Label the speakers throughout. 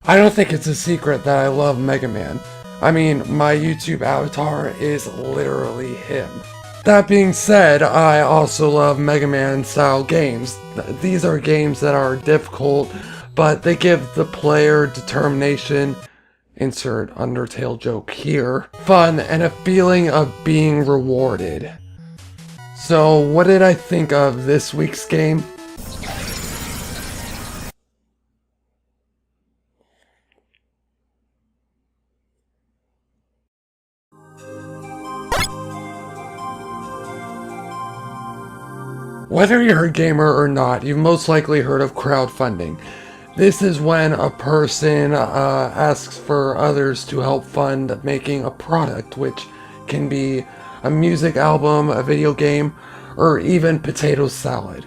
Speaker 1: I don't think it's a secret that I love Mega Man. I mean, my YouTube avatar is literally him. That being said, I also love Mega Man style games. These are games that are difficult, but they give the player determination, insert Undertale joke here, fun, and a feeling of being rewarded. So, what did I think of this week's game? Whether you're a gamer or not, you've most likely heard of crowdfunding. This is when a person asks for others to help fund making a product, which can be a music album, a video game, or even potato salad.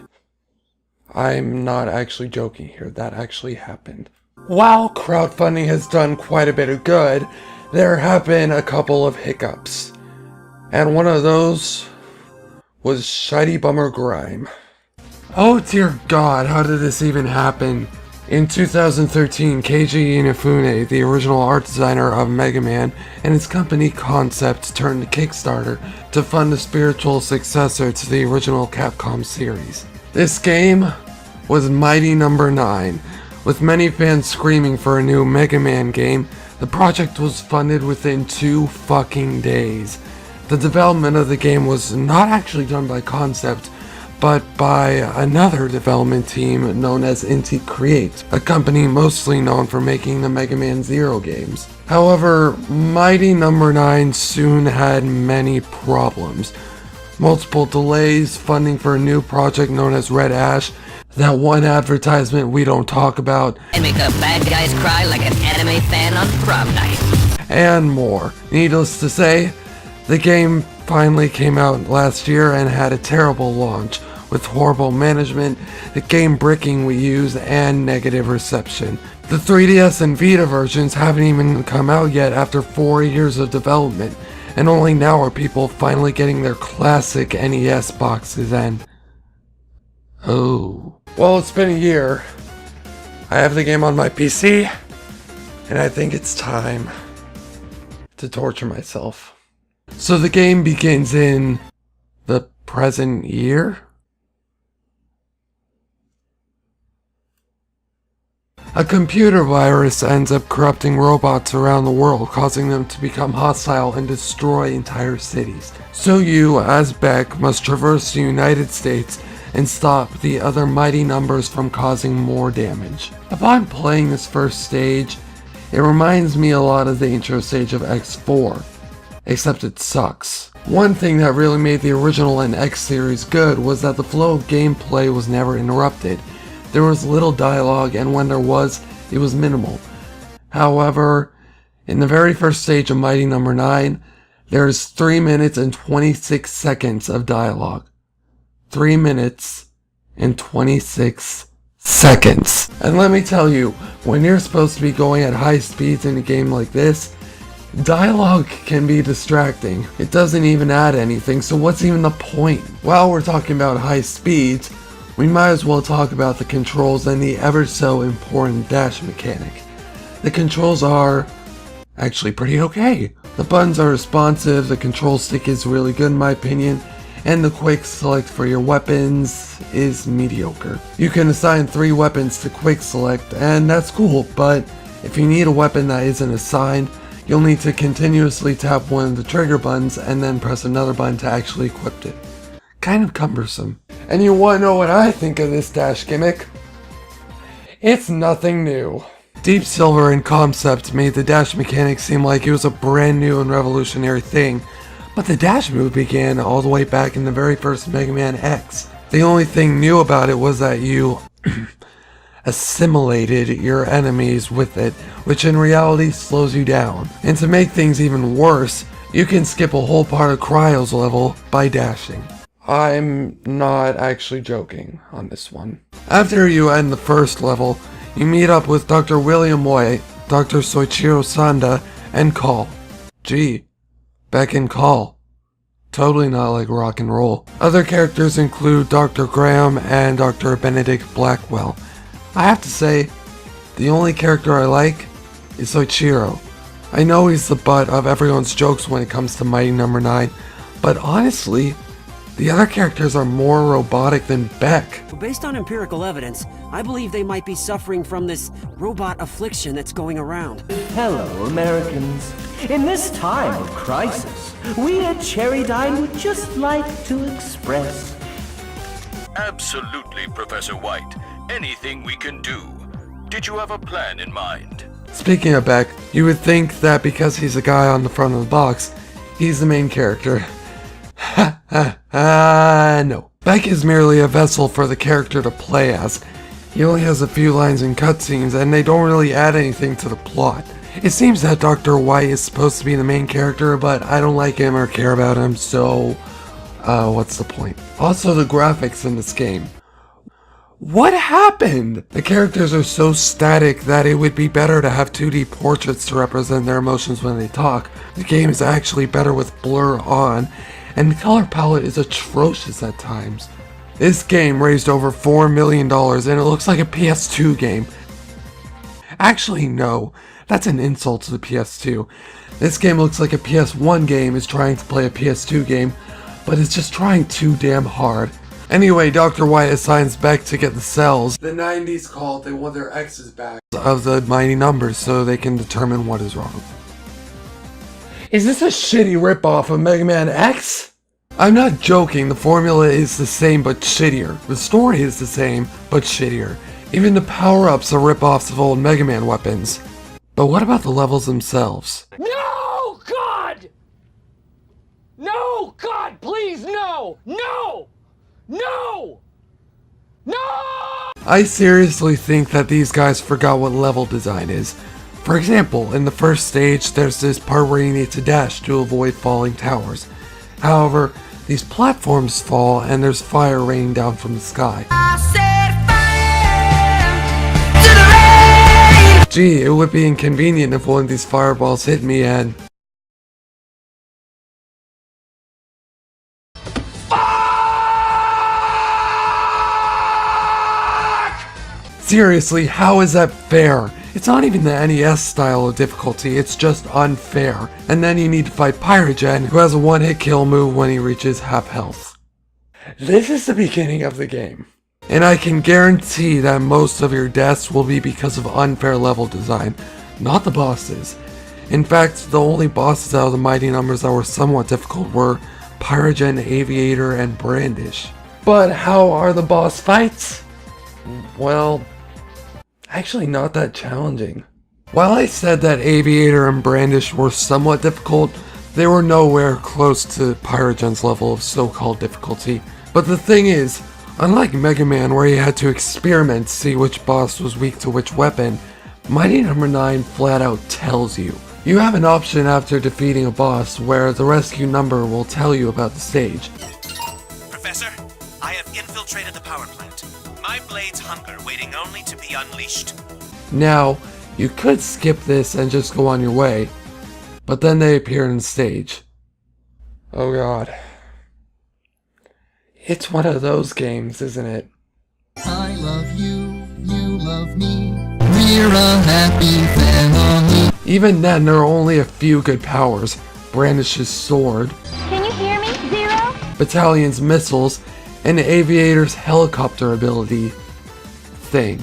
Speaker 1: I'm not actually joking here, that actually happened. While crowdfunding has done quite a bit of good, there have been a couple of hiccups. And one of those was Shiny Bummer Grime. Oh dear God, how did this even happen? In 2013, Keiji Inafune, the original art designer of Mega Man, and his company Concept turned to Kickstarter to fund a spiritual successor to the original Capcom series. This game was Mighty Number 9. With many fans screaming for a new Mega Man game, the project was funded within 2 fucking days. The development of the game was not actually done by Concept, but by another development team known as Inti Create, a company mostly known for making the Mega Man Zero games. However, Mighty Number 9 soon had many problems. Multiple delays, funding for a new project known as Red Ash, that one advertisement we don't talk about,
Speaker 2: and make the bad guys cry like an anime fan on prom night,
Speaker 1: and more. Needless to say, the game finally came out last year and had a terrible launch, with horrible management, the game bricking Wii U's, and negative reception. The 3DS and Vita versions haven't even come out yet after 4 years of development, and only now are people finally getting their classic NES boxes and... oh. Well, it's been a year. I have the game on my PC, and I think it's time to torture myself. So the game begins in the present year? A computer virus ends up corrupting robots around the world, causing them to become hostile and destroy entire cities. So you, as Beck, must traverse the United States and stop the other mighty numbers from causing more damage. Upon playing this first stage, it reminds me a lot of the intro stage of X4. Except it sucks. One thing that really made the original and X series good was that the flow of gameplay was never interrupted. There was little dialogue, and when there was, it was minimal. However, in the very first stage of Mighty Number 9, there is 3 minutes and 26 seconds of dialogue. 3 minutes and 26 seconds. And let me tell you, when you're supposed to be going at high speeds in a game like this, dialogue can be distracting. It doesn't even add anything, so what's even the point? While we're talking about high speeds, we might as well talk about the controls and the ever so important dash mechanic. The controls are actually pretty okay. The buttons are responsive, the control stick is really good in my opinion, and the quick select for your weapons is mediocre. You can assign 3 weapons to quick select, and that's cool, but if you need a weapon that isn't assigned, you'll need to continuously tap one of the trigger buttons and then press another button to actually equip it. Kind of cumbersome. And you want to know what I think of this dash gimmick? It's nothing new. Deep Silver and Concept made the dash mechanic seem like it was a brand new and revolutionary thing, but the dash move began all the way back in the very first Mega Man X. The only thing new about it was that you assimilated your enemies with it, which in reality slows you down. And to make things even worse, you can skip a whole part of Cryo's level by dashing. I'm not actually joking on this one. After you end the first level, you meet up with Dr. William White, Dr. Soichiro Sanda, and Call. Gee, Beck and Call. Totally not like rock and roll. Other characters include Dr. Graham and Dr. Benedict Blackwell. I have to say, the only character I like is Soichiro. I know he's the butt of everyone's jokes when it comes to Mighty Number 9, but honestly, the other characters are more robotic than Beck.
Speaker 3: Based on empirical evidence, I believe they might be suffering from this robot affliction that's going around.
Speaker 4: Hello, Americans. In this time of crisis, we at Cherry Dine would just like to express...
Speaker 5: Absolutely, Professor White. Anything we can do. Did you have a plan in mind?
Speaker 1: Speaking of Beck, you would think that because he's a guy on the front of the box, he's the main character. No. Beck is merely a vessel for the character to play as. He only has a few lines in cutscenes, and they don't really add anything to the plot. It seems that Dr. White is supposed to be the main character, but I don't like him or care about him, so... what's the point? Also, the graphics in this game. What happened? The characters are so static that it would be better to have 2D portraits to represent their emotions when they talk. The game is actually better with blur on, and the color palette is atrocious at times. This game raised over $4 million and it looks like a PS2 game. Actually, no. That's an insult to the PS2. This game looks like a PS1 game is trying to play a PS2 game, but it's just trying too damn hard. Anyway, Dr. White assigns Beck to get the cells. The 90s call it they want their X's back of the mighty numbers so they can determine what is wrong. Is this a shitty ripoff of Mega Man X? I'm not joking, the formula is the same but shittier. The story is the same but shittier. Even the power-ups are ripoffs of old Mega Man weapons. But what about the levels themselves?
Speaker 6: No, God! No, God, please, no! No! No! No!
Speaker 1: I seriously think that these guys forgot what level design is. For example, in the first stage, there's this part where you need to dash to avoid falling towers. However, these platforms fall and there's fire raining down from the sky. Gee, it would be inconvenient if one of these fireballs hit me and... Seriously, how is that fair? It's not even the NES style of difficulty, it's just unfair. And then you need to fight Pyrogen, who has a one-hit kill move when he reaches half health. This is the beginning of the game. And I can guarantee that most of your deaths will be because of unfair level design, not the bosses. In fact, the only bosses out of the mighty numbers that were somewhat difficult were Pyrogen, Aviator, and Brandish. But how are the boss fights? Well... actually not that challenging. While I said that Aviator and Brandish were somewhat difficult, they were nowhere close to Pyrogen's level of so-called difficulty. But the thing is, unlike Mega Man where you had to experiment to see which boss was weak to which weapon, Mighty Number 9 flat out tells you. You have an option after defeating a boss where the rescue number will tell you about the stage.
Speaker 7: Professor, I have infiltrated the power plant. My blades hunger, waiting only to be unleashed.
Speaker 1: Now, you could skip this and just go on your way, but then they appear on the stage. Oh god. It's one of those games, isn't it?
Speaker 8: I love you, you love me, we're a happy family.
Speaker 1: Even then, there are only a few good powers. Brandish's sword,
Speaker 9: Can you hear me, Zero?
Speaker 1: Battalion's missiles, and the Aviator's helicopter ability thing.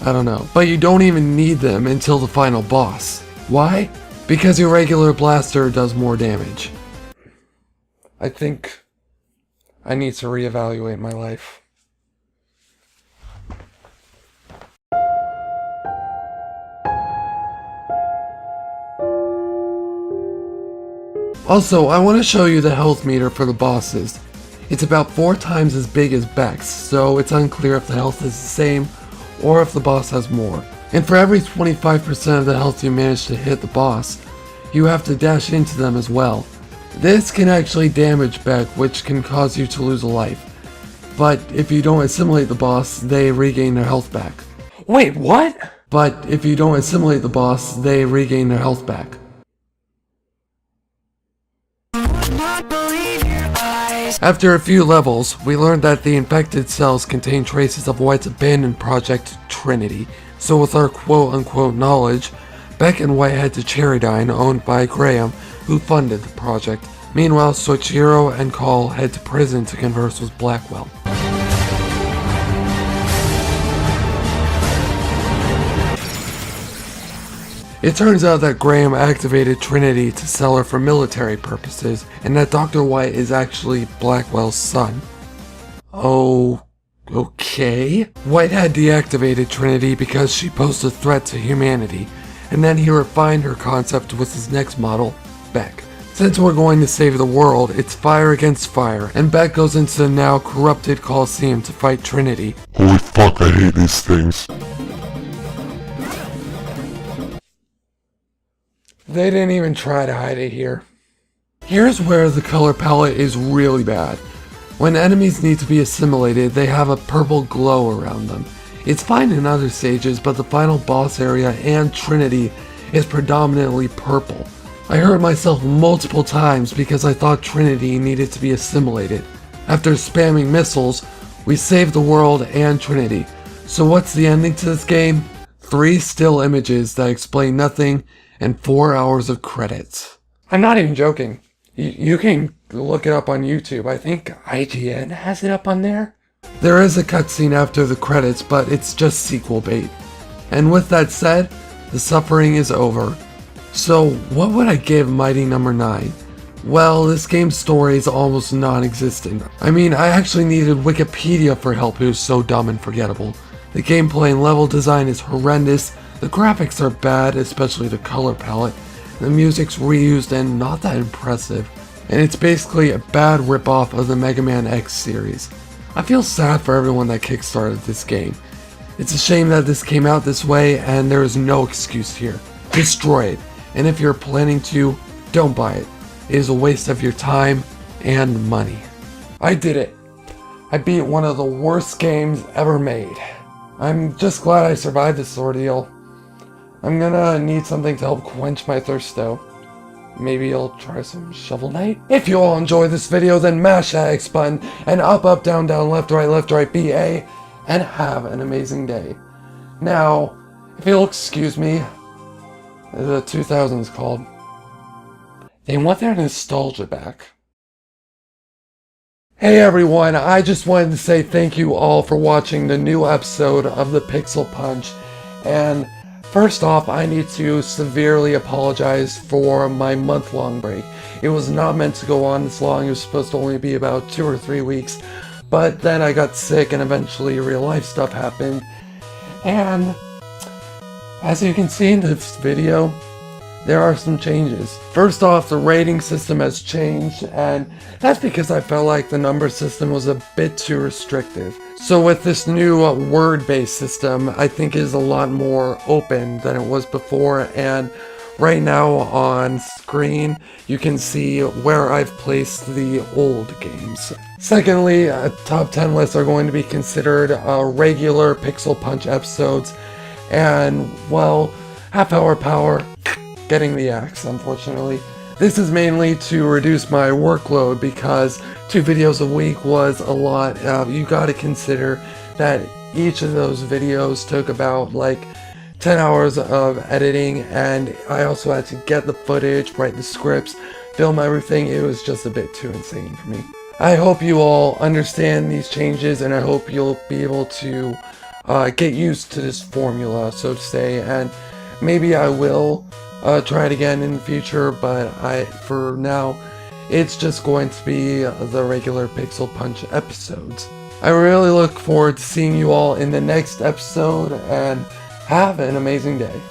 Speaker 1: I don't know. But you don't even need them until the final boss. Why? Because your regular blaster does more damage. I think I need to reevaluate my life. Also, I want to show you the health meter for the bosses. It's about 4 times as big as Beck's, so it's unclear if the health is the same or if the boss has more. And for every 25% of the health you manage to hit the boss, you have to dash into them as well. This can actually damage Beck, which can cause you to lose a life. But if you don't assimilate the boss, they regain their health back. Wait, what? But if you don't assimilate the boss, they regain their health back. After a few levels, we learned that the infected cells contain traces of White's abandoned project, Trinity. So with our quote-unquote knowledge, Beck and White head to Cherrydyne, owned by Graham, who funded the project. Meanwhile, Soichiro and Call head to prison to converse with Blackwell. It turns out that Graham activated Trinity to sell her for military purposes, and that Dr. White is actually Blackwell's son. Okay. White had deactivated Trinity because she posed a threat to humanity, and then he refined her concept with his next model, Beck. Since we're going to save the world, it's fire against fire, and Beck goes into the now corrupted Coliseum to fight Trinity. Holy fuck, I hate these things. They didn't even try to hide it here. Here's where the color palette is really bad. When enemies need to be assimilated, they have a purple glow around them. It's fine in other stages, but the final boss area and Trinity is predominantly purple. I hurt myself multiple times because I thought Trinity needed to be assimilated. After spamming missiles, we saved the world and Trinity. So what's the ending to this game? 3 still images that explain nothing and 4 hours of credits. I'm not even joking. You can look it up on YouTube. I think IGN has it up on there. There is a cutscene after the credits, but it's just sequel bait. And with that said, the suffering is over. So what would I give Mighty Number 9? Well, this game's story is almost non-existent. I mean, I actually needed Wikipedia for help. It was so dumb and forgettable. The gameplay and level design is horrendous. The graphics are bad, especially the color palette. The music's reused and not that impressive. And it's basically a bad ripoff of the Mega Man X series. I feel sad for everyone that kickstarted this game. It's a shame that this came out this way and there is no excuse here. Destroy it. And if you're planning to, don't buy it. It is a waste of your time and money. I did it. I beat one of the worst games ever made. I'm just glad I survived this ordeal. I'm gonna need something to help quench my thirst though. Maybe I'll try some Shovel Knight? If you all enjoyed this video, then mash that X button, and up, up, down, down, left, right, BA, and have an amazing day. Now, if you'll excuse me, the 2000s called. They want their nostalgia back. Hey everyone, I just wanted to say thank you all for watching the new episode of The Pixel Punch, and first off, I need to severely apologize for my month-long break. It was not meant to go on this long. It was supposed to only be about 2 or 3 weeks, but then I got sick and eventually real life stuff happened. And as you can see in this video, there are some changes. First off, the rating system has changed, and that's because I felt like the number system was a bit too restrictive. So with this new word-based system, I think it is a lot more open than it was before, and right now on screen, you can see where I've placed the old games. Secondly, top 10 lists are going to be considered regular Pixel Punch episodes, and, well, half hour power, getting the axe, unfortunately. This is mainly to reduce my workload because 2 videos a week was a lot. You gotta consider that each of those videos took about like 10 hours of editing, and I also had to get the footage, write the scripts, film everything. It was just a bit too insane for me. I hope you all understand these changes, and I hope you'll be able to get used to this formula, so to say, and maybe I will try it again in the future, but for now, it's just going to be the regular Pixel Punch episodes. I really look forward to seeing you all in the next episode, and have an amazing day.